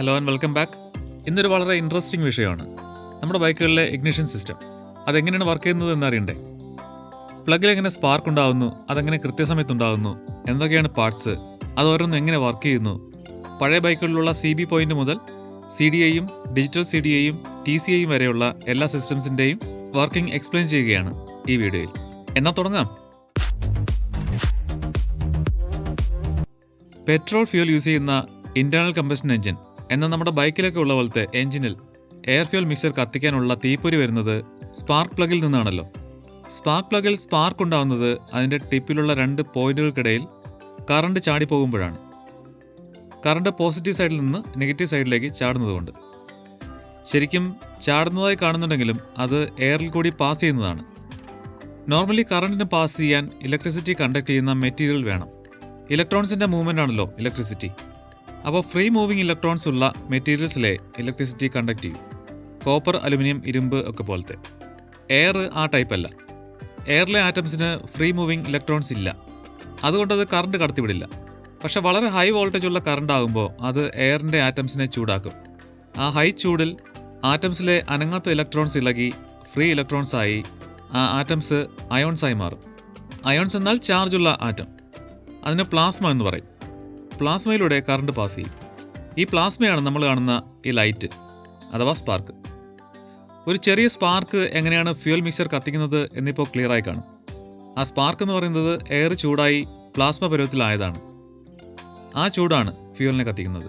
Hello and welcome back. ഇന്നൊരു വളരെ interesting വിഷയമാണ് നമ്മുടെ ബൈക്കുകളിലെ ഇഗ്നിഷൻ സിസ്റ്റം. അതെങ്ങനെയാണ് വർക്ക് ചെയ്യുന്നത് എന്നറിയണ്ടേ? പ്ലഗിൽ എങ്ങനെ സ്പാർക്ക് ഉണ്ടാകുന്നു, അതെങ്ങനെ കൃത്യസമയത്തുണ്ടാകുന്നു, എന്തൊക്കെയാണ് പാർട്സ്, അത് ഓരോന്നും എങ്ങനെ വർക്ക് ചെയ്യുന്നു, പഴയ ബൈക്കുകളിലുള്ള CB പോയിന്റ് മുതൽ CDIയും ഡിജിറ്റൽ CDIയും TCIയും വരെയുള്ള എല്ലാ സിസ്റ്റംസിൻ്റെയും വർക്കിംഗ് എക്സ്പ്ലെയിൻ ചെയ്യുകയാണ് ഈ വീഡിയോയിൽ. എന്നാൽ തുടങ്ങാം. പെട്രോൾ ഫ്യൂൽ യൂസ് ചെയ്യുന്ന ഇന്റേണൽ കമ്പഷൻ എഞ്ചിൻ എന്ന നമ്മുടെ ബൈക്കിലൊക്കെ ഉള്ള പോലത്തെ എഞ്ചിനിൽ എയർ ഫ്യൂൽ മിക്സർ കത്തിക്കാനുള്ള തീപ്പൊരി വരുന്നത് സ്പാർക്ക് പ്ലഗിൽ നിന്നാണല്ലോ. സ്പാർക്ക് പ്ലഗിൽ സ്പാർക്ക് ഉണ്ടാവുന്നത് അതിൻ്റെ ടിപ്പിലുള്ള 2 പോയിന്റുകൾക്കിടയിൽ കറണ്ട് ചാടിപ്പോകുമ്പോഴാണ്. കറണ്ട് പോസിറ്റീവ് സൈഡിൽ നിന്ന് നെഗറ്റീവ് സൈഡിലേക്ക് ചാടുന്നതുകൊണ്ട്. ശരിക്കും ചാടുന്നതായി കാണുന്നുണ്ടെങ്കിലും അത് എയറിൽ കൂടി പാസ് ചെയ്യുന്നതാണ്. നോർമലി കറണ്ടിന് പാസ് ചെയ്യാൻ ഇലക്ട്രിസിറ്റി കണ്ടക്ട് ചെയ്യുന്ന മെറ്റീരിയൽ വേണം. ഇലക്ട്രോൺസിൻ്റെ മൂവ്മെൻ്റ് ആണല്ലോ ഇലക്ട്രിസിറ്റി. അപ്പോൾ ഫ്രീ മൂവിങ് ഇലക്ട്രോൺസ് ഉള്ള മെറ്റീരിയൽസിലെ ഇലക്ട്രിസിറ്റി കണ്ടക്ട് ചെയ്യും. കോപ്പർ, അലുമിനിയം, ഇരുമ്പ് ഒക്കെ പോലത്തെ. എയർ ആ ടൈപ്പ് അല്ല. എയറിലെ ആറ്റംസിന് ഫ്രീ മൂവിങ് ഇലക്ട്രോൺസ് ഇല്ല. അതുകൊണ്ടത് കറണ്ട് കടത്തിവിടില്ല. പക്ഷെ വളരെ ഹൈ വോൾട്ടേജ് ഉള്ള കറണ്ട് ആകുമ്പോൾ അത് എയറിൻ്റെ ആറ്റംസിനെ ചൂടാക്കും. ആ ഹൈ ചൂടിൽ ആറ്റംസിലെ അനങ്ങാത്ത ഇലക്ട്രോൺസ് ഇളകി ഫ്രീ ഇലക്ട്രോൺസ് ആയി ആ ആറ്റംസ് അയോൺസായി മാറും. അയോൺസ് എന്നാൽ ചാർജുള്ള ആറ്റം. അതിന് പ്ലാസ്മ എന്ന് പറയും. പ്ലാസ്മയിലൂടെ കറണ്ട് പാസ് ചെയ്യും. ഈ പ്ലാസ്മയാണ് നമ്മൾ കാണുന്ന ഈ ലൈറ്റ് അഥവാ സ്പാർക്ക്. ഒരു ചെറിയ സ്പാർക്ക് എങ്ങനെയാണ് ഫ്യൂൽ മിക്സർ കത്തിക്കുന്നത് എന്നിപ്പോൾ ക്ലിയറായി കാണും. ആ സ്പാർക്ക് എന്ന് പറയുന്നത് എയർ ചൂടായി പ്ലാസ്മ പരുവത്തിലായതാണ്. ആ ചൂടാണ് ഫ്യൂലിനെ കത്തിക്കുന്നത്.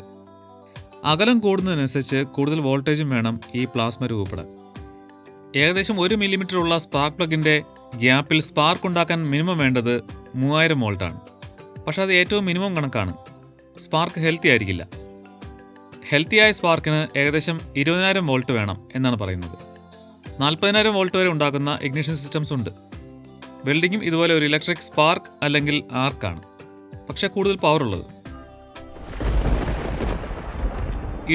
അകലം കൂടുന്നതിനനുസരിച്ച് കൂടുതൽ വോൾട്ടേജും വേണം ഈ പ്ലാസ്മ രൂപപ്പെടാൻ. ഏകദേശം 1 മില്ലിമീറ്റർ ഉള്ള സ്പാർക്ക് പ്ലഗിൻ്റെ ഗ്യാപ്പിൽ സ്പാർക്ക് ഉണ്ടാക്കാൻ മിനിമം വേണ്ടത് 3000 വോൾട്ടാണ്. പക്ഷെ അത് ഏറ്റവും മിനിമം കണക്കാണ്. സ്പാർക്ക് ഹെൽത്തി ആയിരിക്കില്ല. ഹെൽത്തിയായ സ്പാർക്കിന് ഏകദേശം 20,000 വോൾട്ട് വേണം എന്നാണ് പറയുന്നത്. 40,000 വോൾട്ട് വരെ ഉണ്ടാക്കുന്ന ഇഗ്നിഷൻ സിസ്റ്റംസ് ഉണ്ട്. വെൽഡിങ്ങും ഇതുപോലെ ഒരു ഇലക്ട്രിക് സ്പാർക്ക് അല്ലെങ്കിൽ ആർക്കാണ്, പക്ഷെ കൂടുതൽ പവർ ഉള്ളത്.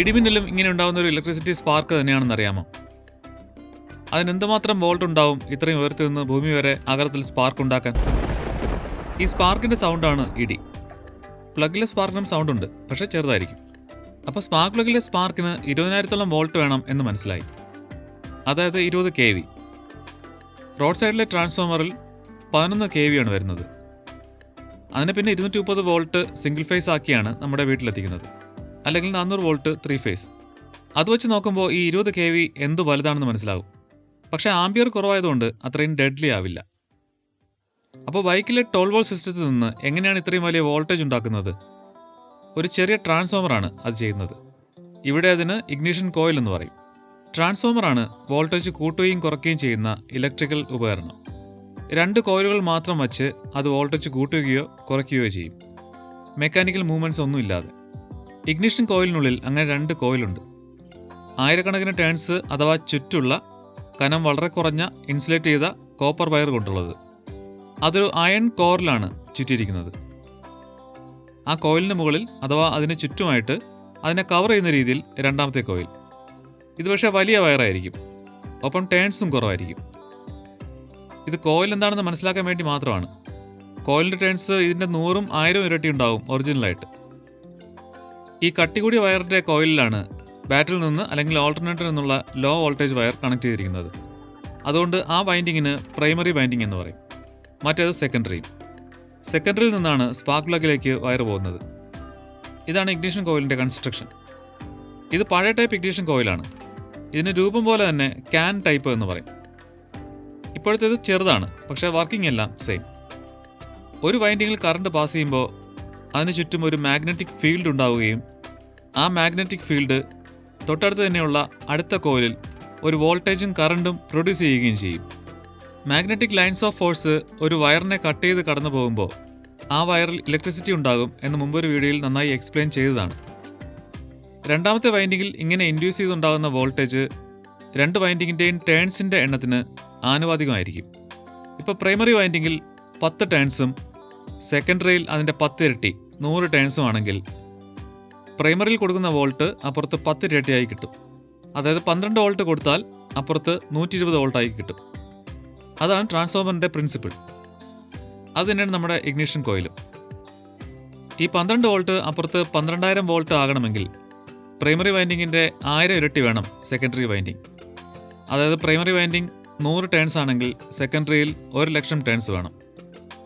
ഇടിമിന്നലും ഇങ്ങനെ ഉണ്ടാകുന്ന ഒരു ഇലക്ട്രിസിറ്റി സ്പാർക്ക് തന്നെയാണെന്ന് അറിയാമോ? അതിനെന്തുമാത്രം വോൾട്ട് ഉണ്ടാവും ഇത്രയും ഉയർത്തി നിന്ന് ഭൂമി വരെ അകലത്തിൽ സ്പാർക്ക് ഉണ്ടാക്കാൻ? ഈ സ്പാർക്കിൻ്റെ സൗണ്ടാണ് ഇടി. പ്ലഗിലെ സ്പാർക്കിനും സൗണ്ട് ഉണ്ട്, പക്ഷേ ചെറുതായിരിക്കും. അപ്പോൾ സ്പാർക്ക് പ്ലഗിലെ സ്പാർക്കിന് 20,000 വോൾട്ട് വേണം എന്ന് മനസ്സിലായി. അതായത് 20 kV. റോഡ് സൈഡിലെ ട്രാൻസ്ഫോമറിൽ 11 kV ആണ് വരുന്നത്. അതിനെ പിന്നെ 230 വോൾട്ട് സിംഗിൾ ഫേസ് ആക്കിയാണ് നമ്മുടെ വീട്ടിലെത്തിക്കുന്നത്. അല്ലെങ്കിൽ 400 വോൾട്ട് 3 ഫേസ്. അത് വെച്ച് നോക്കുമ്പോൾ ഈ 20 kV എന്ത് വലുതാണെന്ന് മനസ്സിലാകും. പക്ഷേ ആംബിയർ കുറവായതുകൊണ്ട് അത്രയും ഡെഡ്ലി ആവില്ല. അപ്പോൾ ബൈക്കിലെ 12 വോൾട്ട് സിസ്റ്റത്തിൽ നിന്ന് എങ്ങനെയാണ് ഇത്രയും വലിയ വോൾട്ടേജ് ഉണ്ടാക്കുന്നത്? ഒരു ചെറിയ ട്രാൻസ്ഫോമറാണ് അത് ചെയ്യുന്നത്. ഇവിടെ അതിന് ഇഗ്നിഷൻ കോയിൽ എന്ന് പറയും. ട്രാൻസ്ഫോമറാണ് വോൾട്ടേജ് കൂട്ടുകയും കുറയ്ക്കുകയും ചെയ്യുന്ന ഇലക്ട്രിക്കൽ ഉപകരണം. 2 കോയിലുകൾ മാത്രം വച്ച് അത് വോൾട്ടേജ് കൂട്ടുകയോ കുറയ്ക്കുകയോ ചെയ്യും, മെക്കാനിക്കൽ മൂവ്മെൻറ്റ്സ് ഒന്നുമില്ലാതെ. ഇഗ്നിഷൻ കോയിലിനുള്ളിൽ അങ്ങനെ 2 കോയിലുണ്ട്. ആയിരക്കണക്കിന് ടേൺസ് അഥവാ ചുറ്റുള്ള കനം വളരെ കുറഞ്ഞ ഇൻസുലേറ്റ് ചെയ്ത കോപ്പർ വയർ കൊണ്ടുള്ളത്. അതൊരു അയൺ കോറിലാണ് ചുറ്റിയിരിക്കുന്നത്. ആ കോയിലിന് മുകളിൽ അഥവാ അതിന് ചുറ്റുമായിട്ട് അതിനെ കവർ ചെയ്യുന്ന രീതിയിൽ രണ്ടാമത്തെ കോയിൽ. ഇത് പക്ഷേ വലിയ വയറായിരിക്കും, ഒപ്പം ടേൺസും കുറവായിരിക്കും. ഇത് കോയിൽ എന്താണെന്ന് മനസ്സിലാക്കാൻ വേണ്ടി മാത്രമാണ്. കോയിലിൻ്റെ ടേൺസ് ഇതിൻ്റെ 100ഉം 1000ഉം ഇരട്ടി ഉണ്ടാവും ഒറിജിനലായിട്ട്. ഈ കട്ടി കൂടിയ വയറിൻ്റെ കോയിലിലാണ് ബാറ്ററിയിൽ നിന്ന് അല്ലെങ്കിൽ ഓൾട്ടർനേറ്ററിൽ നിന്നുള്ള ലോ വോൾട്ടേജ് വയർ കണക്ട് ചെയ്തിരിക്കുന്നത്. അതുകൊണ്ട് ആ വൈൻഡിങ്ങിന് പ്രൈമറി വൈൻഡിങ് എന്ന് പറയും. മറ്റേത് സെക്കൻഡറിയിൽ നിന്നാണ് സ്പാർക്ക് പ്ലഗിലേക്ക് വയർ പോകുന്നത്. ഇതാണ് ഇഗ്നിഷൻ കോയിലിൻ്റെ കൺസ്ട്രക്ഷൻ. ഇത് പഴയ ടൈപ്പ് ഇഗ്നിഷൻ കോയിലാണ്. ഇതിന് രൂപം പോലെ തന്നെ ക്യാൻ ടൈപ്പ് എന്ന് പറയും. ഇപ്പോഴത്തേത് ചെറുതാണ്, പക്ഷേ വർക്കിംഗ് എല്ലാം സെയിം. ഒരു വൈൻഡിങ്ങിൽ കറണ്ട് പാസ് ചെയ്യുമ്പോൾ അതിന് ചുറ്റും ഒരു മാഗ്നറ്റിക് ഫീൽഡ് ഉണ്ടാവുകയും ആ മാഗ്നറ്റിക് ഫീൽഡ് തൊട്ടടുത്ത് തന്നെയുള്ള അടുത്ത കോയിലിൽ ഒരു വോൾട്ടേജും കറണ്ടും പ്രൊഡ്യൂസ് ചെയ്യുകയും ചെയ്യും. മാഗ്നറ്റിക് ലൈൻസ് ഓഫ് ഫോഴ്സ് ഒരു വയറിനെ കട്ട് ചെയ്ത് കടന്നു പോകുമ്പോൾ ആ വയറിൽ ഇലക്ട്രിസിറ്റി ഉണ്ടാകും എന്ന് മുമ്പൊരു വീഡിയോയിൽ നന്നായി എക്സ്പ്ലെയിൻ ചെയ്തതാണ്. രണ്ടാമത്തെ വൈൻഡിങ്ങിൽ ഇങ്ങനെ ഇൻഡ്യൂസ് ചെയ്തുണ്ടാകുന്ന വോൾട്ടേജ് 2 വൈൻഡിങ്ങിൻ്റെയും ടേൺസിൻ്റെ എണ്ണത്തിന് ആനുപാതികമായിരിക്കും. ഇപ്പോൾ പ്രൈമറി വൈൻഡിങ്ങിൽ 10 ടേൺസും സെക്കൻഡറിയിൽ അതിൻ്റെ 10 ഇരട്ടി 100 ടേൺസും ആണെങ്കിൽ പ്രൈമറിയിൽ കൊടുക്കുന്ന വോൾട്ട് അപ്പുറത്ത് 10 ഇരട്ടിയായി കിട്ടും. അതായത് 12 വോൾട്ട് കൊടുത്താൽ അപ്പുറത്ത് 120 വോൾട്ടായി കിട്ടും. അതാണ് ട്രാൻസ്ഫോമറിൻ്റെ പ്രിൻസിപ്പിൾ. അത് തന്നെയാണ് നമ്മുടെ ഇഗ്നിഷൻ കോയിലും. ഈ 12 വോൾട്ട് അപ്പുറത്ത് 12,000 വോൾട്ട് ആകണമെങ്കിൽ പ്രൈമറി വൈൻഡിങ്ങിൻ്റെ 1000 ഇരട്ടി വേണം സെക്കൻഡറി വൈൻഡിങ്. അതായത് പ്രൈമറി വൈൻഡിങ് 100 ടേൺസ് ആണെങ്കിൽ സെക്കൻഡറിയിൽ 1,00,000 ടേൺസ് വേണം.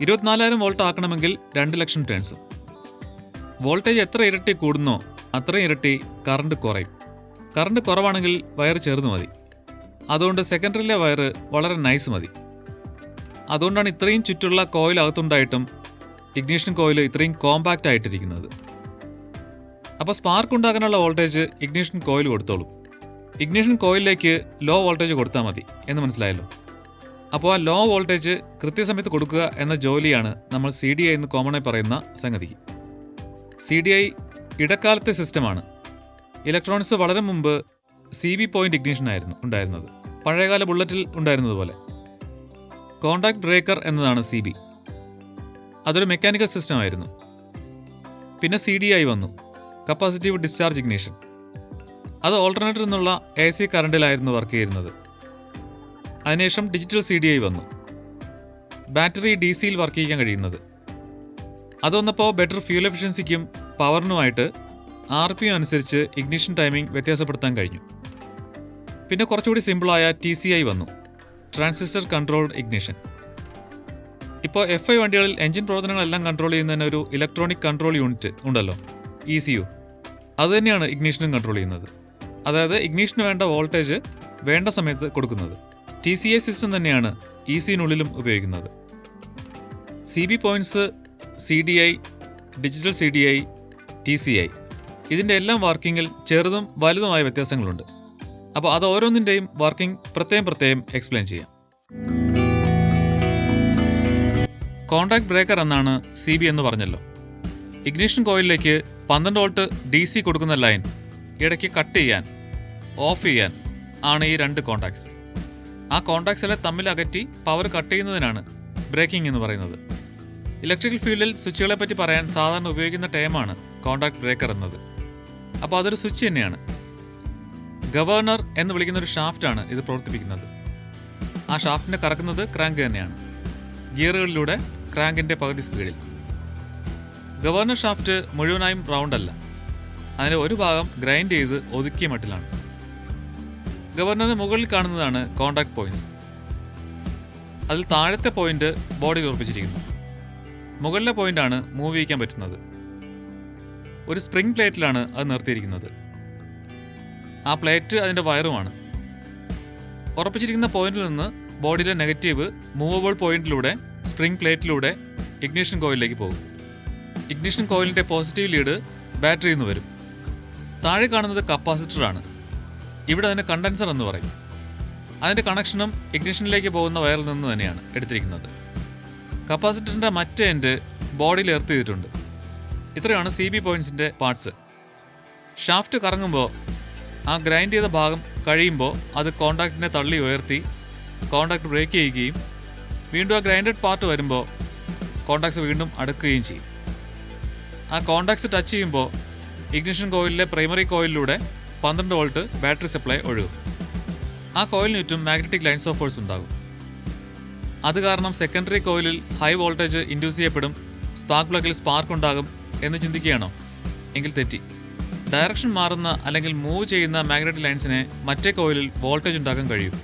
24,000 വോൾട്ട് ആക്കണമെങ്കിൽ 2,00,000 ടേൺസും. വോൾട്ടേജ് എത്ര ഇരട്ടി കൂടുന്നോ അത്രയും ഇരട്ടി കറണ്ട് കുറയും. കറണ്ട് കുറവാണെങ്കിൽ വയർ ചെറുത് മതി. അതുകൊണ്ട് സെക്കൻഡറിയിലെ വയർ വളരെ നൈസ് മതി. അതുകൊണ്ടാണ് ഇത്രയും ചുറ്റുള്ള കോയിൽ അകത്തുണ്ടായിട്ടും ഇഗ്നീഷൻ കോയിൽ ഇത്രയും കോമ്പാക്റ്റ് ആയിട്ടിരിക്കുന്നത്. അപ്പോൾ സ്പാർക്ക് ഉണ്ടാക്കാനുള്ള വോൾട്ടേജ് ഇഗ്നീഷൻ കോയിൽ കൊടുത്തോളും. ഇഗ്നീഷൻ കോയിലിലേക്ക് ലോ വോൾട്ടേജ് കൊടുത്താൽ മതി എന്ന് മനസ്സിലായല്ലോ. അപ്പോൾ ആ ലോ വോൾട്ടേജ് കൃത്യസമയത്ത് കൊടുക്കുക എന്ന ജോലിയാണ് നമ്മൾ CDI എന്ന് കോമണായി പറയുന്ന സംഗതി. CDI ഇടക്കാലത്തെ സിസ്റ്റമാണ്. ഇലക്ട്രോണിക്സ് വളരെ മുമ്പ് CB പോയിന്റ് ഇഗ്നീഷൻ ആയിരുന്നു ഉണ്ടായിരുന്നത്, പഴയകാല ബുള്ളറ്റിൽ ഉണ്ടായിരുന്നത് പോലെ. കോണ്ടാക്ട് ബ്രേക്കർ എന്നതാണ് CB. അതൊരു മെക്കാനിക്കൽ സിസ്റ്റം ആയിരുന്നു. പിന്നെ CDI വന്നു, കപ്പാസിറ്റീവ് ഡിസ്ചാർജ് ഇഗ്നീഷൻ. അത് ഓൾട്ടർനേറ്ററിൽ നിന്നുള്ള AC കറണ്ടിലായിരുന്നു വർക്ക് ചെയ്യുന്നത്. അതിനുശേഷം ഡിജിറ്റൽ CDI വന്നു, ബാറ്ററി DCയിൽ വർക്ക് ചെയ്യാൻ കഴിയുന്നത്. അത് വന്നപ്പോൾ ബെറ്റർ ഫ്യൂൽ എഫിഷ്യൻസിക്കും പവറിനുമായിട്ട് RPM അനുസരിച്ച് ഇഗ്നിഷൻ ടൈമിംഗ് വ്യത്യാസപ്പെടുത്താൻ കഴിഞ്ഞു. പിന്നെ കുറച്ചുകൂടി സിമ്പിളായ TCI വന്നു, ട്രാൻസിസ്റ്റർ കൺട്രോൾഡ് ഇഗ്നിഷൻ. ഇപ്പോൾ FI വണ്ടികളിൽ എഞ്ചിൻ പ്രവർത്തനങ്ങളെല്ലാം കൺട്രോൾ ചെയ്യുന്നതിന് ഒരു ഇലക്ട്രോണിക് കൺട്രോൾ യൂണിറ്റ് ഉണ്ടല്ലോ, ECU. അതുതന്നെയാണ് ഇഗ്നീഷനും കൺട്രോൾ ചെയ്യുന്നത്. അതായത് ഇഗ്നീഷന് വേണ്ട വോൾട്ടേജ് വേണ്ട സമയത്ത് കൊടുക്കുന്നത്. TCI സിസ്റ്റം തന്നെയാണ് ECUനുള്ളിലും ഉപയോഗിക്കുന്നത്. CB points, CDI, digital CDI, TCI ഇതിൻ്റെ എല്ലാം വർക്കിങ്ങിൽ ചെറുതും വലുതുമായ വ്യത്യാസങ്ങളുണ്ട്. അപ്പോൾ അത് ഓരോന്നിൻ്റെയും വർക്കിംഗ് പ്രത്യേകം എക്സ്പ്ലെയിൻ ചെയ്യാം. കോണ്ടാക്ട് ബ്രേക്കർ എന്നാണ് CB എന്ന് പറഞ്ഞല്ലോ. ഇഗ്നിഷൻ കോയിലിലേക്ക് 12 വോൾട്ട് DC കൊടുക്കുന്ന ലൈൻ ഇടയ്ക്ക് കട്ട് ചെയ്യാൻ, ഓഫ് ചെയ്യാൻ ആണ് ഈ 2 കോണ്ടാക്ട്സ്. ആ കോണ്ടാക്ട്സിലെ തമ്മിൽ അകറ്റി പവർ കട്ട് ചെയ്യുന്നതിനാണ് ബ്രേക്കിംഗ് എന്ന് പറയുന്നത്. ഇലക്ട്രിക്കൽ ഫീൽഡിൽ സ്വിച്ചുകളെ പറ്റി പറയാൻ സാധാരണ ഉപയോഗിക്കുന്ന ടേമാണ് കോണ്ടാക്ട് ബ്രേക്കർ എന്നത്. അപ്പോൾ അതൊരു സ്വിച്ച് തന്നെയാണ്. ഗവർണർ എന്ന് വിളിക്കുന്ന ഒരു ഷാഫ്റ്റാണ് ഇത് പ്രവർത്തിപ്പിക്കുന്നത്. ആ ഷാഫ്റ്റിനെ കറക്കുന്നത് ക്രാങ്ക് തന്നെയാണ്, ഗിയറുകളിലൂടെ ക്രാങ്കിൻ്റെ പകുതി സ്പീഡിൽ. ഗവർണർ ഷാഫ്റ്റ് മുഴുവനായും റൗണ്ട് അല്ല, അതിൻ്റെ ഒരു ഭാഗം ഗ്രൈൻഡ് ചെയ്ത് ഒതുക്കിയ മട്ടിലാണ്. ഗവർണറിന് മുകളിൽ കാണുന്നതാണ് കോണ്ടാക്ട് പോയിന്റ്സ്. അതിൽ താഴത്തെ പോയിന്റ് ബോഡിയിൽ ഉറപ്പിച്ചിരിക്കുന്നു. മുകളിലെ പോയിന്റാണ് മൂവ് ചെയ്യിക്കാൻ പറ്റുന്നത്. ഒരു സ്പ്രിംഗ് പ്ലേറ്റിലാണ് അത് നിർത്തിയിരിക്കുന്നത്. ആ പ്ലേറ്റ് അതിൻ്റെ വയറുമാണ്. ഉറപ്പിച്ചിരിക്കുന്ന പോയിന്റിൽ നിന്ന് ബോഡിയിലെ നെഗറ്റീവ് മൂവബിൾ പോയിന്റിലൂടെ സ്പ്രിംഗ് പ്ലേറ്റിലൂടെ ഇഗ്നിഷൻ കോയിലിലേക്ക് പോകും. ഇഗ്നിഷൻ കോയിലിൻ്റെ പോസിറ്റീവ് ലീഡ് ബാറ്ററിയിൽ നിന്ന് വരും. താഴെ കാണുന്നത് കപ്പാസിറ്ററാണ്. ഇവിടെ അതിന് കണ്ടൻസർ എന്ന് പറയും. അതിൻ്റെ കണക്ഷനും ഇഗ്നിഷനിലേക്ക് പോകുന്ന വയറിൽ നിന്ന് തന്നെയാണ് എടുത്തിരിക്കുന്നത്. കപ്പാസിറ്ററിൻ്റെ മറ്റേ എൻഡ് ബോഡിയിൽ എർത്ത് ചെയ്തിട്ടുണ്ട്. ഇത്രയാണ് CB പോയിന്റ്സിൻ്റെ പാർട്സ്. ഷാഫ്റ്റ് കറങ്ങുമ്പോൾ ആ ഗ്രൈൻഡ് ചെയ്ത ഭാഗം കഴിയുമ്പോൾ അത് കോണ്ടാക്റ്റിനെ തള്ളി ഉയർത്തി കോണ്ടാക്ട് ബ്രേക്ക് ചെയ്യുകയും വീണ്ടും ആ ഗ്രൈൻഡഡ് പാർട്ട് വരുമ്പോൾ കോണ്ടാക്ട്സ് വീണ്ടും അടക്കുകയും ചെയ്യും. ആ കോണ്ടാക്ട്സ് ടച്ച് ചെയ്യുമ്പോൾ ഇഗ്നിഷൻ കോയിലിലെ പ്രൈമറി കോയിലിലൂടെ 12 വോൾട്ട് ബാറ്ററി സപ്ലൈ ഒഴുകും. ആ കോയിലിന് ചുറ്റും മാഗ്നറ്റിക് ലൈൻസ് ഓഫ് ഫോഴ്സ് ഉണ്ടാകും. അത് കാരണം സെക്കൻഡറി കോയിലിൽ ഹൈ വോൾട്ടേജ് ഇൻഡ്യൂസ് ചെയ്യപ്പെടും, സ്പാർക്ക് പ്ലഗിൽ സ്പാർക്ക് ഉണ്ടാകും എന്ന് ചിന്തിക്കുകയാണോ? എങ്കിൽ തെറ്റി. ഡയറക്ഷൻ മാറുന്ന അല്ലെങ്കിൽ മൂവ് ചെയ്യുന്ന മാഗ്നറ്റിക് ലൈൻസിനെ മറ്റേ കോയിലിൽ വോൾട്ടേജ് ഉണ്ടാക്കാൻ കഴിയും.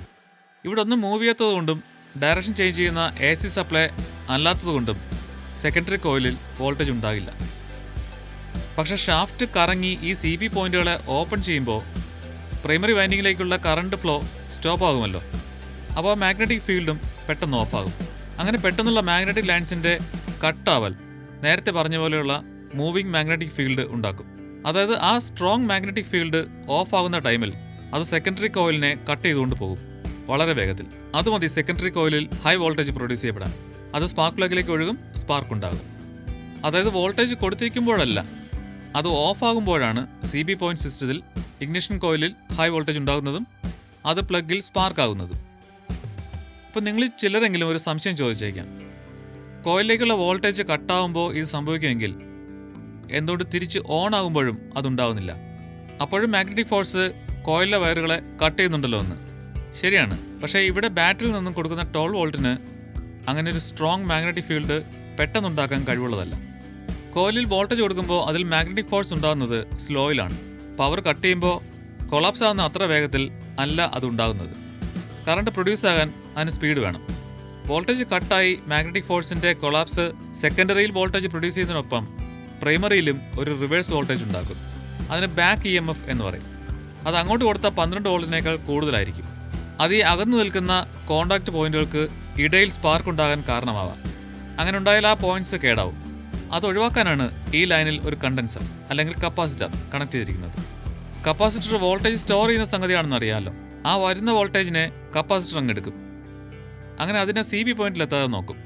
ഇവിടെ ഒന്നും മൂവ് ചെയ്യാത്തതുകൊണ്ടും ഡയറക്ഷൻ ചേഞ്ച് ചെയ്യുന്ന AC സപ്ലൈ അല്ലാത്തതുകൊണ്ടും സെക്കൻഡറി കോയിലിൽ വോൾട്ടേജ് ഉണ്ടാകില്ല. പക്ഷേ ഷാഫ്റ്റ് കറങ്ങി ഈ CB പോയിന്റുകളെ ഓപ്പൺ ചെയ്യുമ്പോൾ പ്രൈമറി വൈൻഡിങ്ങിലേക്കുള്ള കറണ്ട് ഫ്ലോ സ്റ്റോപ്പ് ആകുമല്ലോ. അപ്പോൾ മാഗ്നറ്റിക് ഫീൽഡും പെട്ടെന്ന് ഓഫാകും. അങ്ങനെ പെട്ടെന്നുള്ള മാഗ്നറ്റിക് ലൈൻസിൻ്റെ കട്ടാവൽ നേരത്തെ പറഞ്ഞ പോലെയുള്ള മൂവിങ് മാഗ്നറ്റിക് ഫീൽഡ് ഉണ്ടാക്കും. അതായത് ആ സ്ട്രോങ് മാഗ്നറ്റിക് ഫീൽഡ് ഓഫ് ആകുന്ന ടൈമിൽ അത് സെക്കൻഡറി കോയിലിനെ കട്ട് ചെയ്തുകൊണ്ട് പോകും വളരെ വേഗത്തിൽ. അതുമതി സെക്കൻഡറി കോയിലിൽ ഹൈ വോൾട്ടേജ് പ്രൊഡ്യൂസ് ചെയ്യപ്പെടാൻ. അത് സ്പാർക്ക് പ്ലഗിലേക്ക് ഒഴുകും, സ്പാർക്ക് ഉണ്ടാകും. അതായത് വോൾട്ടേജ് കൊടുത്തിരിക്കുമ്പോഴല്ല, അത് ഓഫ് ആകുമ്പോഴാണ് CB പോയിന്റ് സിസ്റ്റത്തിൽ ഇഗ്നിഷൻ കോയിലിൽ ഹൈ വോൾട്ടേജ് ഉണ്ടാകുന്നതും അത് പ്ലഗിൽ സ്പാർക്ക് ആകുന്നതും. അപ്പോൾ നിങ്ങളിൽ ചിലരെങ്കിലും ഒരു സംശയം ചോദിച്ചേക്കാം, കോയിലിലേക്കുള്ള വോൾട്ടേജ് കട്ടാവുമ്പോൾ ഇത് സംഭവിക്കുമെങ്കിൽ എന്തുകൊണ്ട് തിരിച്ച് ഓൺ ആകുമ്പോഴും അതുണ്ടാവുന്നില്ല? അപ്പോഴും മാഗ്നറ്റിക് ഫോഴ്സ് കോയിലിലെ വയറുകളെ കട്ട് ചെയ്യുന്നുണ്ടല്ലോ എന്ന്. ശരിയാണ്, പക്ഷേ ഇവിടെ ബാറ്ററിയിൽ നിന്നും കൊടുക്കുന്ന 12 വോൾട്ടിന് അങ്ങനെ ഒരു സ്ട്രോങ് മാഗ്നറ്റിക് ഫീൽഡ് പെട്ടെന്നുണ്ടാക്കാൻ കഴിവുള്ളതല്ല. കോയിലിൽ വോൾട്ടേജ് കൊടുക്കുമ്പോൾ അതിൽ മാഗ്നറ്റിക് ഫോഴ്സ് ഉണ്ടാകുന്നത് സ്ലോയിലാണ്. പവർ കട്ട് ചെയ്യുമ്പോൾ കൊളാപ്സ് ആകുന്ന അത്ര വേഗത്തിൽ അല്ല അതുണ്ടാകുന്നത്. കറണ്ട് പ്രൊഡ്യൂസ് ആകാൻ അതിന് സ്പീഡ് വേണം. വോൾട്ടേജ് കട്ടായി മാഗ്നറ്റിക് ഫോഴ്സിൻ്റെ കൊളാപ്സ് സെക്കൻഡറിയിൽ വോൾട്ടേജ് പ്രൊഡ്യൂസ് ചെയ്യുന്നതിനൊപ്പം പ്രൈമറിയിലും ഒരു റിവേഴ്സ് വോൾട്ടേജ് ഉണ്ടാക്കും. അതിന് ബാക്ക് EMF എന്ന് പറയും. അത് അങ്ങോട്ട് കൊടുത്ത 12 വോൾട്ടിനേക്കാൾ കൂടുതലായിരിക്കും. അത് ഈ അകന്നു നിൽക്കുന്ന കോണ്ടാക്ട് പോയിന്റുകൾക്ക് ഇടയിൽ സ്പാർക്ക് ഉണ്ടാകാൻ കാരണമാവാം. അങ്ങനെ ഉണ്ടായാൽ ആ പോയിന്റ്സ് കേടാവും. അത് ഒഴിവാക്കാനാണ് ഈ ലൈനിൽ ഒരു കണ്ടൻസർ അല്ലെങ്കിൽ കപ്പാസിറ്റർ കണക്ട് ചെയ്തിരിക്കുന്നത്. കപ്പാസിറ്റർ വോൾട്ടേജ് സ്റ്റോർ ചെയ്യുന്ന സംഗതിയാണെന്ന് അറിയാമല്ലോ. ആ വരുന്ന വോൾട്ടേജിനെ കപ്പാസിറ്റർ അങ്ങ് എടുക്കും. അങ്ങനെ അതിനെ CB പോയിന്റിൽ എത്താതെ നോക്കും.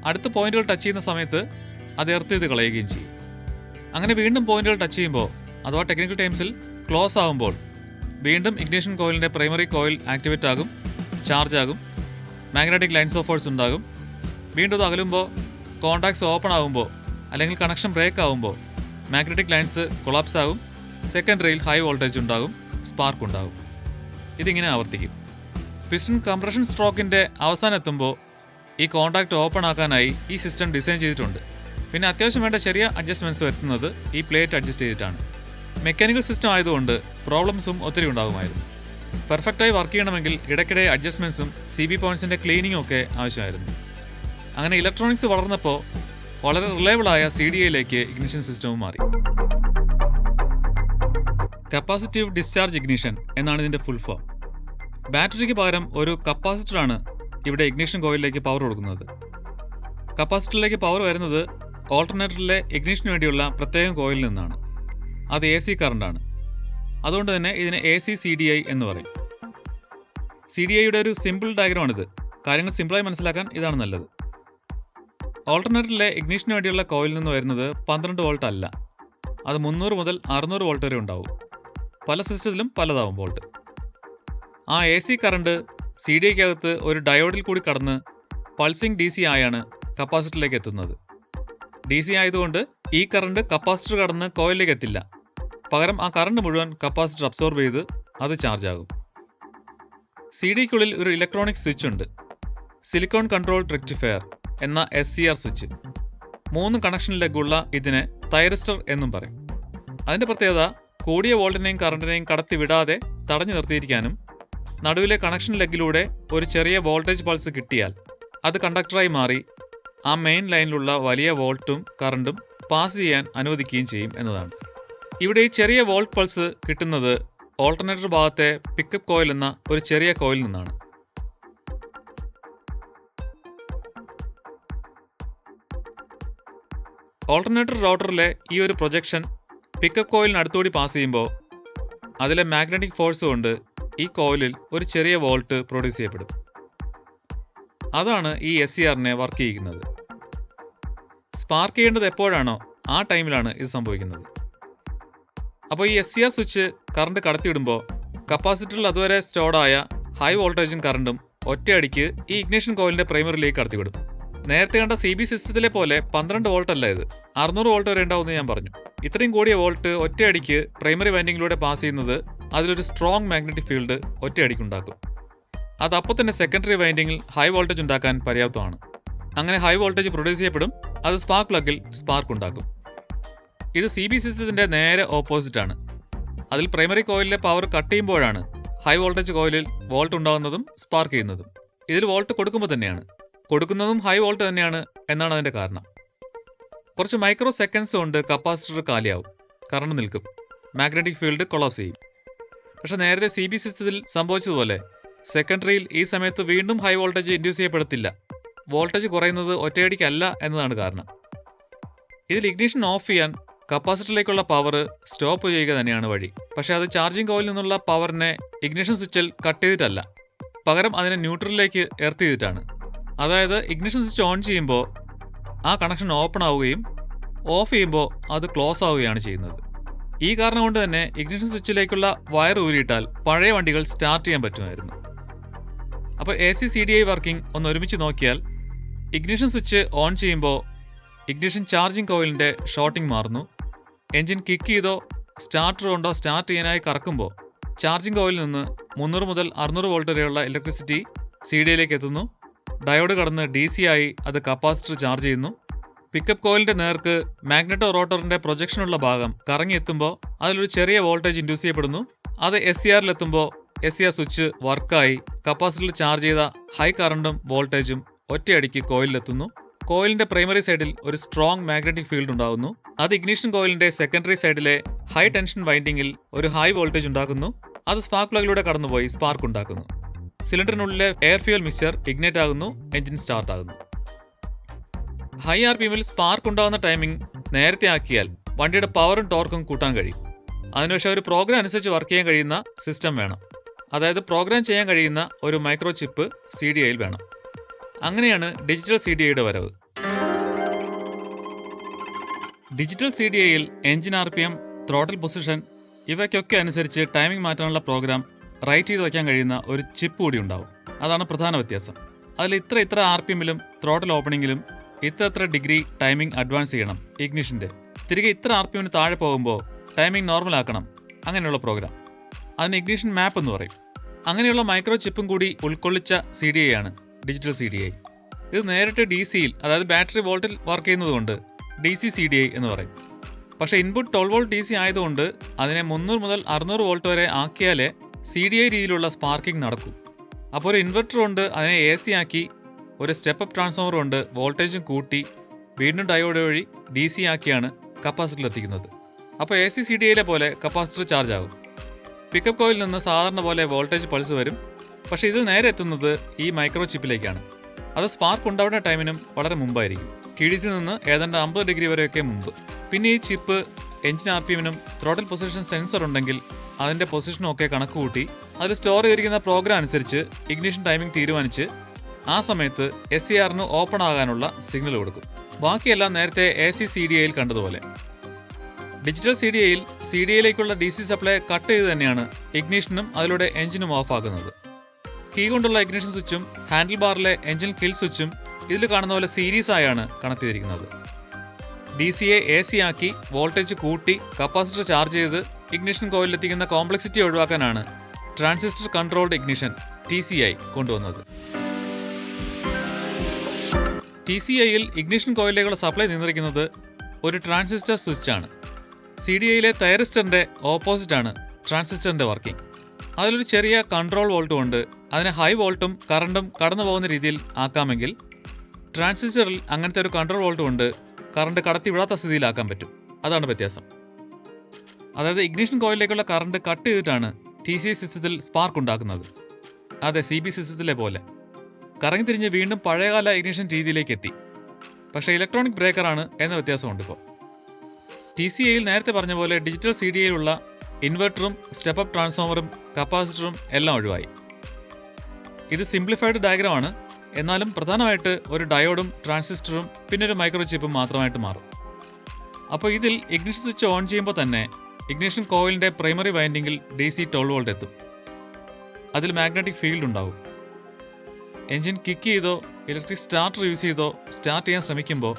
അടുത്ത പോയിന്റുകൾ ടച്ച് ചെയ്യുന്ന സമയത്ത് അത് എർത്ത് ചെയ്ത് കളയുകയും ചെയ്യും. അങ്ങനെ വീണ്ടും പോയിന്റുകൾ ടച്ച് ചെയ്യുമ്പോൾ, അഥവാ ടെക്നിക്കൽ ടൈംസിൽ ക്ലോസ് ആകുമ്പോൾ, വീണ്ടും ഇഗ്നിഷൻ കോയിലിൻ്റെ പ്രൈമറി കോയിൽ ആക്ടിവേറ്റ് ആകും, ചാർജ് ആകും, മാഗ്നറ്റിക് ലൈൻസ് ഓഫ് ഫോഴ്സ് ഉണ്ടാകും. വീണ്ടും ഇത് അകലുമ്പോൾ, കോണ്ടാക്ട്സ് ഓപ്പൺ ആകുമ്പോൾ അല്ലെങ്കിൽ കണക്ഷൻ ബ്രേക്ക് ആകുമ്പോൾ മാഗ്നറ്റിക് ലൈൻസ് കൊളാപ്സ് ആകും, സെക്കൻഡറിയിൽ ഹൈ വോൾട്ടേജ് ഉണ്ടാകും, സ്പാർക്ക് ഉണ്ടാകും. ഇതിങ്ങനെ ആവർത്തിക്കും. പിസ്റ്റൺ കംപ്രഷൻ സ്ട്രോക്കിൻ്റെ അവസാനം എത്തുമ്പോൾ ഈ കോണ്ടാക്ട് ഓപ്പൺ ആക്കാനായി ഈ സിസ്റ്റം ഡിസൈൻ ചെയ്തിട്ടുണ്ട്. പിന്നെ അത്യാവശ്യം വേണ്ട ചെറിയ അഡ്ജസ്റ്റ്മെൻറ്റ്സ് വരുത്തുന്നത് ഈ പ്ലേറ്റ് അഡ്ജസ്റ്റ് ചെയ്തിട്ടാണ്. മെക്കാനിക്കൽ സിസ്റ്റം ആയതുകൊണ്ട് പ്രോബ്ലംസും ഒത്തിരി ഉണ്ടാകുമായിരുന്നു. പെർഫെക്റ്റായി വർക്ക് ചെയ്യണമെങ്കിൽ ഇടയ്ക്കിടെ അഡ്ജസ്റ്റ്മെൻറ്റ്സും CB പോയിൻറ്റ്സിൻ്റെ ക്ലീനിങ്ങും ഒക്കെ ആവശ്യമായിരുന്നു. അങ്ങനെ ഇലക്ട്രോണിക്സ് വളർന്നപ്പോൾ വളരെ റിലയബിളായ CDIയിലേക്ക് ഇഗ്നിഷൻ സിസ്റ്റവും മാറി. കപ്പാസിറ്റീവ് ഡിസ്ചാർജ് ഇഗ്നിഷൻ എന്നാണ് ഇതിൻ്റെ ഫുൾ ഫോം. ബാറ്ററിക്ക് പകരം ഒരു കപ്പാസിറ്ററാണ് ഇവിടെ ഇഗ്നിഷൻ കോയിലിലേക്ക് പവർ കൊടുക്കുന്നത്. കപ്പാസിറ്ററിലേക്ക് പവർ വരുന്നത് ഓൾട്ടർനേറ്ററിലെ ഇഗ്നിഷന് വേണ്ടിയുള്ള പ്രത്യേകം കോയിലിൽ നിന്നാണ്. അത് AC കറണ്ടാണ്. അതുകൊണ്ട് തന്നെ ഇതിനെ AC CDI എന്ന് പറയും. CDIയുടെ ഒരു സിമ്പിൾ ഡയഗ്രമാണിത്. കാര്യങ്ങൾ സിമ്പിളായി മനസ്സിലാക്കാൻ ഇതാണ് നല്ലത്. ഓൾട്ടർനേറ്ററിലെ ഇഗ്നിഷന് വേണ്ടിയുള്ള കോയിലിൽ നിന്ന് വരുന്നത് 12 വോൾട്ട് അല്ല. അത് 300 മുതൽ 600 വോൾട്ട് വരെ ഉണ്ടാവും. പല സിസ്റ്റത്തിലും പലതാവും വോൾട്ട്. ആ AC കറണ്ട് CDIക്കകത്ത് ഒരു ഡയോഡിൽ കൂടി കടന്ന് പൾസിംഗ് DC ആയാണ് കപ്പാസിറ്ററിലേക്ക് എത്തുന്നത്. DC ആയതുകൊണ്ട് ഈ കറണ്ട് കപ്പാസിറ്റർ കടന്ന് കോയിലിലേക്ക് എത്തില്ല. പകരം ആ കറണ്ട് മുഴുവൻ കപ്പാസിറ്റർ അബ്സോർബ് ചെയ്ത് അത് ചാർജ് ആകും. CDക്കുള്ളിൽ ഒരു ഇലക്ട്രോണിക് സ്വിച്ച് ഉണ്ട്. സിലിക്കോൺ കൺട്രോൾഡ് റെക്ടിഫയർ എന്ന SCR സ്വിച്ച്. 3 കണക്ഷൻ ലെഗുള്ള ഇതിനെ തൈറിസ്റ്റർ എന്നും പറയും. അതിൻ്റെ പ്രത്യേകത കൂടിയ വോൾട്ടിനെയും കറണ്ടിനെയും കടത്തി വിടാതെ തടഞ്ഞു നിർത്തിയിരിക്കാനും നടുവിലെ കണക്ഷൻ ലെഗിലൂടെ ഒരു ചെറിയ വോൾട്ടേജ് പൾസ് കിട്ടിയാൽ അത് കണ്ടക്ടറായി മാറി ആ മെയിൻ ലൈനിലുള്ള വലിയ വോൾട്ടും കറണ്ടും പാസ് ചെയ്യാൻ അനുവദിക്കുകയും ചെയ്യും എന്നതാണ്. ഇവിടെ ഈ ചെറിയ വോൾട്ട് പൾസ് കിട്ടുന്നത് ഓൾട്ടർനേറ്റർ ഭാഗത്തെ പിക്കപ്പ് കോയിൽ എന്ന ഒരു ചെറിയ കോയിൽ നിന്നാണ്. ഓൾട്ടർനേറ്റർ റോട്ടറിലെ ഈ ഒരു പ്രൊജക്ഷൻ പിക്കപ്പ് കോയിലിന് അടുത്തുകൂടി പാസ് ചെയ്യുമ്പോൾ അതിലെ മാഗ്നറ്റിക് ഫോഴ്സ് കൊണ്ട് ഈ കോയിലിൽ ഒരു ചെറിയ വോൾട്ട് പ്രൊഡ്യൂസ് ചെയ്യപ്പെടും. അതാണ് ഈ SCRനെ വർക്ക് ചെയ്യിക്കുന്നത്. സ്പാർക്ക് ചെയ്യേണ്ടത് എപ്പോഴാണോ ആ ടൈമിലാണ് ഇത് സംഭവിക്കുന്നത്. അപ്പോൾ ഈ SCR സ്വിച്ച് കറണ്ട് കടത്തിവിടുമ്പോൾ കപ്പാസിറ്ററിൽ അതുവരെ സ്റ്റോർഡായ ഹൈ വോൾട്ടേജും കറണ്ടും ഒറ്റയടിക്ക് ഈ ഇഗ്നിഷൻ കോയിലിൻ്റെ പ്രൈമറിയിലേക്ക് കടത്തിവിടും. നേരത്തെ കണ്ട CB സിസ്റ്റത്തിലെ പോലെ 12 വോൾട്ട് അല്ല ഇത്, 600 വോൾട്ട് വരെ ഉണ്ടാവുമെന്ന് ഞാൻ പറഞ്ഞു. ഇത്രയും കൂടിയ വോൾട്ട് ഒറ്റയടിക്ക് പ്രൈമറി വൈൻഡിങ്ങിലൂടെ പാസ് ചെയ്യുന്നത് അതിലൊരു സ്ട്രോങ് മാഗ്നറ്റിക് ഫീൽഡ് ഒറ്റയടിക്കുണ്ടാക്കും. അത് അപ്പോൾ തന്നെ സെക്കൻഡറി വൈൻഡിങ്ങിൽ ഹൈ വോൾട്ടേജ് ഉണ്ടാക്കാൻ പര്യാപ്തമാണ്. അങ്ങനെ ഹൈ വോൾട്ടേജ് പ്രൊഡ്യൂസ് ചെയ്യപ്പെടും. അത് സ്പാർക്ക് പ്ലഗിൽ സ്പാർക്ക് ഉണ്ടാക്കും. ഇത് CB സിസ്റ്റത്തിൻ്റെ നേരെ ഓപ്പോസിറ്റാണ്. അതിൽ പ്രൈമറി കോയിലിലെ പവർ കട്ട് ചെയ്യുമ്പോഴാണ് ഹൈ വോൾട്ടേജ് കോയിലിൽ വോൾട്ട് ഉണ്ടാകുന്നതും സ്പാർക്ക് ചെയ്യുന്നതും. ഇതിൽ വോൾട്ട് കൊടുക്കുമ്പോൾ തന്നെയാണ്, കൊടുക്കുന്നതും ഹൈ വോൾട്ട് തന്നെയാണ് എന്നാണ് അതിൻ്റെ കാരണം. കുറച്ച് മൈക്രോ സെക്കൻഡ്സ് കൊണ്ട് കപ്പാസിറ്റർ കാലിയാവും, കറണ്ട് നിൽക്കും, മാഗ്നറ്റിക് ഫീൽഡ് കൊളാപ്സ് ചെയ്യും. പക്ഷെ നേരത്തെ CB സിസ്റ്റത്തിൽ സംഭവിച്ചതുപോലെ സെക്കൻഡറിയിൽ ഈ സമയത്ത് വീണ്ടും ഹൈ വോൾട്ടേജ് ഇൻഡ്യൂസ് ചെയ്യപ്പെടത്തില്ല. വോൾട്ടേജ് കുറയുന്നത് ഒറ്റയടിക്കല്ല എന്നതാണ് കാരണം. ഇതിൽ ഇഗ്നിഷൻ ഓഫ് ചെയ്യാൻ കപ്പാസിറ്ററിലേക്കുള്ള പവർ സ്റ്റോപ്പ് ചെയ്യുക തന്നെയാണ് വഴി. പക്ഷേ അത് ചാർജിങ് കോയിലിൽ നിന്നുള്ള പവറിനെ ഇഗ്നിഷൻ സ്വിച്ചിൽ കട്ട് ചെയ്തിട്ടല്ല, പകരം അതിനെ ന്യൂട്രലിലേക്ക് എർത്ത് ചെയ്തിട്ടാണ്. അതായത് ഇഗ്നിഷൻ സ്വിച്ച് ഓൺ ചെയ്യുമ്പോൾ ആ കണക്ഷൻ ഓപ്പൺ ആവുകയും ഓഫ് ചെയ്യുമ്പോൾ അത് ക്ലോസ് ആവുകയാണ് ചെയ്യുന്നത്. ഈ കാരണം കൊണ്ട് തന്നെ ഇഗ്നിഷൻ സ്വിച്ചിലേക്കുള്ള വയർ ഊരിയിട്ടാൽ പഴയ വണ്ടികൾ സ്റ്റാർട്ട് ചെയ്യാൻ പറ്റുമായിരുന്നു. അപ്പോൾ AC CDI വർക്കിംഗ് ഒന്ന് ഒരുമിച്ച് നോക്കിയാൽ ഇഗ്നിഷൻ സ്വിച്ച് ഓൺ ചെയ്യുമ്പോൾ ഇഗ്നിഷൻ ചാർജിങ് കോയിലിൻ്റെ ഷോർട്ടിംഗ് മാറുന്നു. എൻജിൻ കിക്ക് ചെയ്തോ സ്റ്റാർട്ടർ കൊണ്ടോ സ്റ്റാർട്ട് ചെയ്യാനായി കറക്കുമ്പോൾ ചാർജിങ് കോയിലിൽ നിന്ന് 300 മുതൽ 600 വോൾട്ട് വരെയുള്ള ഇലക്ട്രിസിറ്റി CDIയിലേക്ക് എത്തുന്നു. ഡയോഡ് കടന്ന് DC ആയി അത് കപ്പാസിറ്റർ ചാർജ് ചെയ്യുന്നു. പിക്കപ്പ് കോയിലിന്റെ നേർക്ക് മാഗ്നറ്റോ റോട്ടറിന്റെ പ്രൊജക്ഷനുള്ള ഭാഗം കറങ്ങിയെത്തുമ്പോൾ അതിലൊരു ചെറിയ വോൾട്ടേജ് ഇൻഡ്യൂസ് ചെയ്യപ്പെടുന്നു. അത് SCRലെത്തുമ്പോൾ SCR സ്വിച്ച് വർക്കായി കപ്പാസിറ്ററിൽ ചാർജ് ചെയ്ത ഹൈ കറണ്ടും വോൾട്ടേജും ഒറ്റയടിക്ക് കോയിലിലെത്തുന്നു. കോയിലിന്റെ പ്രൈമറി സൈഡിൽ ഒരു സ്ട്രോങ് മാഗ്നറ്റിക് ഫീൽഡ് ഉണ്ടാകുന്നു. അത് ഇഗ്നിഷൻ കോയിലിന്റെ സെക്കൻഡറി സൈഡിലെ ഹൈ ടെൻഷൻ വൈൻഡിങ്ങിൽ ഒരു ഹൈ വോൾട്ടേജ് ഉണ്ടാക്കുന്നു. അത് സ്പാർക്ക് പ്ലഗിലൂടെ കടന്നുപോയി സ്പാർക്ക് ഉണ്ടാക്കുന്നു. സിലിണ്ടറിനുള്ളിലെ എയർ ഫ്യൂൽ മിക്സ്ചർ ഇഗ്നേറ്റ് ആകുന്നു. എഞ്ചിൻ സ്റ്റാർട്ട് ആകുന്നു. ഹൈ RPMൽ സ്പാർക്ക് ഉണ്ടാകുന്ന ടൈമിംഗ് നേരത്തെ ആക്കിയാൽ വണ്ടിയുടെ പവറും ടോർക്കും കൂട്ടാൻ കഴിയും. അതിനുശേഷം ഒരു പ്രോഗ്രാം അനുസരിച്ച് വർക്ക് ചെയ്യാൻ കഴിയുന്ന സിസ്റ്റം വേണം. അതായത് പ്രോഗ്രാം ചെയ്യാൻ കഴിയുന്ന ഒരു മൈക്രോ ചിപ്പ് CDIയിൽ വേണം. അങ്ങനെയാണ് ഡിജിറ്റൽ CDIയുടെ വരവ്. ഡിജിറ്റൽ CDIയിൽ എഞ്ചിൻ RPM, ത്രോട്ടിൽ പൊസിഷൻ ഇവയ്ക്കൊക്കെ അനുസരിച്ച് ടൈമിംഗ് മാറ്റാനുള്ള പ്രോഗ്രാം റൈറ്റ് ചെയ്ത് വയ്ക്കാൻ കഴിയുന്ന ഒരു ചിപ്പ് കൂടി ഉണ്ടാവും. അതാണ് പ്രധാന വ്യത്യാസം. അതിൽ ഇത്ര RPMലും ത്രോട്ടിൽ ഓപ്പണിങ്ങിലും ഇത്ര ഡിഗ്രി ടൈമിംഗ് അഡ്വാൻസ് ചെയ്യണം ഇഗ്നിഷൻ്റെ. തിരികെ ഇത്ര RPMന് താഴെ പോകുമ്പോൾ ടൈമിംഗ് നോർമൽ ആക്കണം. അങ്ങനെയുള്ള പ്രോഗ്രാം അതിന് ഇഗ്നിഷൻ മാപ്പ് എന്ന് പറയും. അങ്ങനെയുള്ള മൈക്രോ ചിപ്പും കൂടി ഉൾക്കൊള്ളിച്ച CDI ആണ് ഡിജിറ്റൽ CDI. ഇത് നേരിട്ട് DCയിൽ, അതായത് ബാറ്ററി വോൾട്ടിൽ വർക്ക് ചെയ്യുന്നതുകൊണ്ട് DC CDI എന്ന് പറയും. പക്ഷേ ഇൻപുട്ട് 12 വോൾട്ട് DC ആയതുകൊണ്ട് അതിനെ 300 മുതൽ 600 വോൾട്ട് വരെ ആക്കിയാലേ CDI രീതിയിലുള്ള സ്പാർക്കിംഗ് നടക്കൂ. അപ്പോൾ ഒരു ഇൻവെർട്ടർ കൊണ്ട് അതിനെ AC ആക്കി, ഒരു സ്റ്റെപ്പ് അപ്പ് ട്രാൻസ്ഫോമർ കൊണ്ട് വോൾട്ടേജും കൂട്ടി, വീണ്ടും ഡയോഡ് വഴി DC ആക്കിയാണ് കപ്പാസിറ്ററിൽ എത്തിക്കുന്നത്. അപ്പോൾ AC CDIയിലെ പോലെ കപ്പാസിറ്റർ ചാർജ് ആകും. പിക്കപ്പ് കോയിൽ നിന്ന് സാധാരണ പോലെ വോൾട്ടേജ് പൾസ് വരും. പക്ഷേ ഇത് നേരെ എത്തുന്നത് ഈ മൈക്രോ ചിപ്പിലേക്കാണ്. അത് സ്പാർക്ക് ഉണ്ടാവുന്ന ടൈമിനും വളരെ മുമ്പായിരിക്കും. TDC നിന്ന് ഏതാണ്ട് 50 ഡിഗ്രി വരെയൊക്കെ മുമ്പ്. പിന്നെ ഈ ചിപ്പ് എഞ്ചിൻ RPMനും ത്രോട്ടിൽ പൊസിഷൻ സെൻസർ ഉണ്ടെങ്കിൽ അതിൻ്റെ പൊസിഷനും ഒക്കെ കണക്ക് കൂട്ടി അതിൽ സ്റ്റോർ ചെയ്തിരിക്കുന്ന പ്രോഗ്രാം അനുസരിച്ച് ഇഗ്നിഷൻ ടൈമിംഗ് തീരുമാനിച്ച് ആ സമയത്ത് SCRന് ഓപ്പൺ ആകാനുള്ള സിഗ്നൽ കൊടുക്കും. ബാക്കിയെല്ലാം നേരത്തെ AC CDIയിൽ കണ്ടതുപോലെ. ഡിജിറ്റൽ CDIയിലേക്കുള്ള DC സപ്ലൈ കട്ട് ചെയ്ത് തന്നെയാണ് ഇഗ്നിഷനും അതിലൂടെ എഞ്ചിനും ഓഫ് ആക്കുന്നത്. കീ കൊണ്ടുള്ള ഇഗ്നിഷൻ സ്വിച്ചും ഹാൻഡിൽ ബാറിലെ എഞ്ചിൻ കിൽ സ്വിച്ചും ഇതിൽ കാണുന്ന പോലെ സീരീസ് ആയാണ് കണക്ട് ചെയ്തിരിക്കുന്നത്. DCയെ AC ആക്കി വോൾട്ടേജ് കൂട്ടി കപ്പാസിറ്റർ ചാർജ് ചെയ്ത് ഇഗ്നിഷൻ കോയിലെത്തിക്കുന്ന കോംപ്ലക്സിറ്റി ഒഴിവാക്കാനാണ് ട്രാൻസിസ്റ്റർ കൺട്രോൾഡ് ഇഗ്നിഷൻ TCI കൊണ്ടുവന്നത്. TCIയിൽ ഇഗ്നിഷൻ കോയിലേക്കുള്ള സപ്ലൈ നിയന്ത്രിക്കുന്നത് ഒരു ട്രാൻസിസ്റ്റർ സ്വിച്ചാണ്. CDIയിലെ തൈറിസ്റ്ററിൻ്റെ ഓപ്പോസിറ്റാണ് ട്രാൻസിസ്റ്ററിൻ്റെ വർക്കിംഗ്. അതിലൊരു ചെറിയ കൺട്രോൾ വോൾട്ട് കൊണ്ട് അതിനെ ഹൈ വോൾട്ടും കറണ്ടും കടന്നു പോകുന്ന രീതിയിൽ ആക്കാമെങ്കിൽ ട്രാൻസിസ്റ്ററിൽ അങ്ങനത്തെ ഒരു കൺട്രോൾ വോൾട്ട് കൊണ്ട് കറണ്ട് കടത്തിവിടാത്ത സ്ഥിതിയിലാക്കാൻ പറ്റും. അതാണ് വ്യത്യാസം. അതായത് ഇഗ്നിഷൻ കോയിലേക്കുള്ള കറണ്ട് കട്ട് ചെയ്തിട്ടാണ് TCI സിസ്റ്റത്തിൽ സ്പാർക്ക് ഉണ്ടാക്കുന്നത്. അതെ, CB സിസ്റ്റത്തിലെ പോലെ കറങ്ങി തിരിഞ്ഞ് വീണ്ടും പഴയകാല ഇഗ്നിഷൻ രീതിയിലേക്ക് എത്തി. പക്ഷേ ഇലക്ട്രോണിക് ബ്രേക്കറാണ് എന്ന വ്യത്യാസമുണ്ട് ഇപ്പോൾ. TCIയിൽ നേരത്തെ പറഞ്ഞ പോലെ ഡിജിറ്റൽ CDIയിലുള്ള ഇൻവെർട്ടറും സ്റ്റെപ്പ് അപ്പ് ട്രാൻസ്ഫോമറും കപ്പാസിറ്ററും എല്ലാം ഒഴിവായി. ഇത് സിംപ്ലിഫൈഡ് ഡയഗ്രമാണ്. എന്നാലും പ്രധാനമായിട്ട് ഒരു ഡയോഡും ട്രാൻസിസ്റ്ററും പിന്നെ ഒരു മൈക്രോ ചിപ്പും മാത്രമായിട്ട് മാറും. അപ്പോൾ ഇതിൽ ഇഗ്നിഷൻ സ്വിച്ച് ഓൺ ചെയ്യുമ്പോൾ തന്നെ ഇഗ്നിഷൻ കോയിലിൻ്റെ പ്രൈമറി വൈൻഡിങ്ങിൽ DC 12 വോൾട്ട് എത്തും. അതിൽ മാഗ്നറ്റിക് ഫീൽഡ് ഉണ്ടാവും. എഞ്ചിൻ കിക്ക് ചെയ്തോ ഇലക്ട്രിക് സ്റ്റാർട്ടർ യൂസ് ചെയ്തോ സ്റ്റാർട്ട് ചെയ്യാൻ ശ്രമിക്കുമ്പോൾ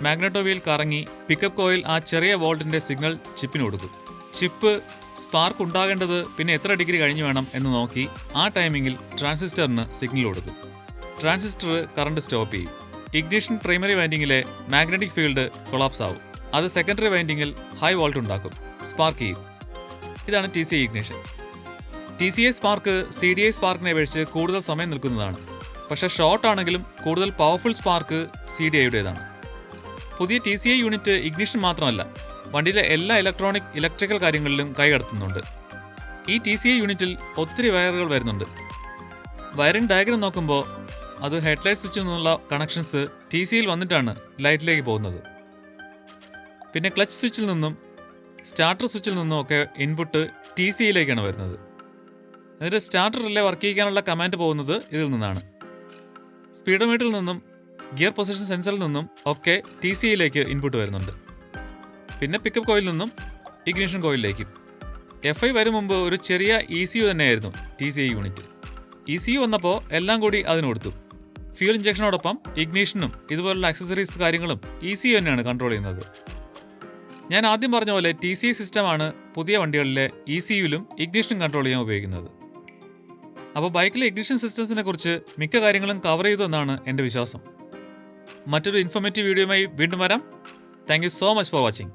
മാഗ്നറ്റോ വീൽ കറങ്ങി പിക്കപ്പ് കോയിൽ ആ ചെറിയ വോൾട്ടിൻ്റെ സിഗ്നൽ ചിപ്പിന് കൊടുക്കും. ചിപ്പ് സ്പാർക്ക് ഉണ്ടാകേണ്ടത് പിന്നെ എത്ര ഡിഗ്രി കഴിഞ്ഞ് വേണം എന്ന് നോക്കി ആ ടൈമിങ്ങിൽ ട്രാൻസിസ്റ്ററിന് സിഗ്നൽ കൊടുക്കും. ട്രാൻസിസ്റ്റർ കറണ്ട് സ്റ്റോപ്പ് ചെയ്യും. ഇഗ്നിഷൻ പ്രൈമറി വൈൻഡിങ്ങിലെ മാഗ്നറ്റിക് ഫീൽഡ് കൊളാപ്സ് ആവും. അത് സെക്കൻഡറി വൈൻഡിങ്ങിൽ ഹൈ വോൾട്ട് ഉണ്ടാക്കും, സ്പാർക്ക് ചെയ്യും. ഇതാണ് TCI ignition. TCI spark CDI സ്പാർക്കിനെ അപേക്ഷിച്ച് കൂടുതൽ സമയം നിൽക്കുന്നതാണ്. പക്ഷേ ഷോർട്ട് ആണെങ്കിലും കൂടുതൽ പവർഫുൾ സ്പാർക്ക് CDIയുടേതാണ്. പുതിയ TCI യൂണിറ്റ് ഇഗ്നിഷൻ മാത്രമല്ല, വണ്ടിയിലെ എല്ലാ ഇലക്ട്രിക്കൽ കാര്യങ്ങളിലും കൈകടത്തുന്നുണ്ട്. ഈ TCI യൂണിറ്റിൽ ഒത്തിരി വയറുകൾ വരുന്നുണ്ട്. വയറിംഗ് ഡയഗ്രം നോക്കുമ്പോൾ അത് ഹെഡ്ലൈറ്റ് സ്വിച്ചിൽ നിന്നുള്ള കണക്ഷൻസ് TCIയിൽ വന്നിട്ടാണ് ലൈറ്റിലേക്ക് പോകുന്നത്. പിന്നെ ക്ലച്ച് സ്വിച്ചിൽ നിന്നും സ്റ്റാർട്ടർ സ്വിച്ചിൽ നിന്നും ഒക്കെ ഇൻപുട്ട് TCIയിലേക്കാണ് വരുന്നത്. എന്നിട്ട് സ്റ്റാർട്ടർ റിലേ വർക്ക് ചെയ്യാനുള്ള കമാൻഡ് പോകുന്നത് ഇതിൽ നിന്നാണ്. സ്പീഡോമീറ്ററിൽ നിന്നും ഗിയർ പൊസിഷൻ സെൻസറിൽ നിന്നും ഒക്കെ TCIയിലേക്ക് ഇൻപുട്ട് വരുന്നുണ്ട്. പിന്നെ പിക്കപ്പ് കോയിൽ നിന്നും ഇഗ്നിഷൻ കോയിലിലേക്കും. FI വരും മുമ്പ് ഒരു ചെറിയ ECU തന്നെയായിരുന്നു TCI യൂണിറ്റ്. ECU വന്നപ്പോൾ എല്ലാം കൂടി അതിന് കൊടുത്തു. ഫ്യൂൽ ഇഞ്ചക്ഷനോടൊപ്പം ഇഗ്നിഷനും ഇതുപോലുള്ള ആക്സസറീസ് കാര്യങ്ങളും ECU തന്നെയാണ് കൺട്രോൾ ചെയ്യുന്നത്. ഞാൻ ആദ്യം പറഞ്ഞ പോലെ TCI സിസ്റ്റമാണ് പുതിയ വണ്ടികളിലെ ECUയിലും ഇഗ്നിഷനും കൺട്രോൾ ചെയ്യാൻ ഉപയോഗിക്കുന്നത്. അപ്പോൾ ബൈക്കിലെ ഇഗ്നിഷൻ സിസ്റ്റംസിനെ കുറിച്ച് മിക്ക കാര്യങ്ങളും കവർ ചെയ്തു എന്നാണ് എൻ്റെ വിശ്വാസം. മറ്റൊരു ഇൻഫോർമേറ്റീവ് വീഡിയോയുമായി വീണ്ടും വരാം. Thank you so much for watching.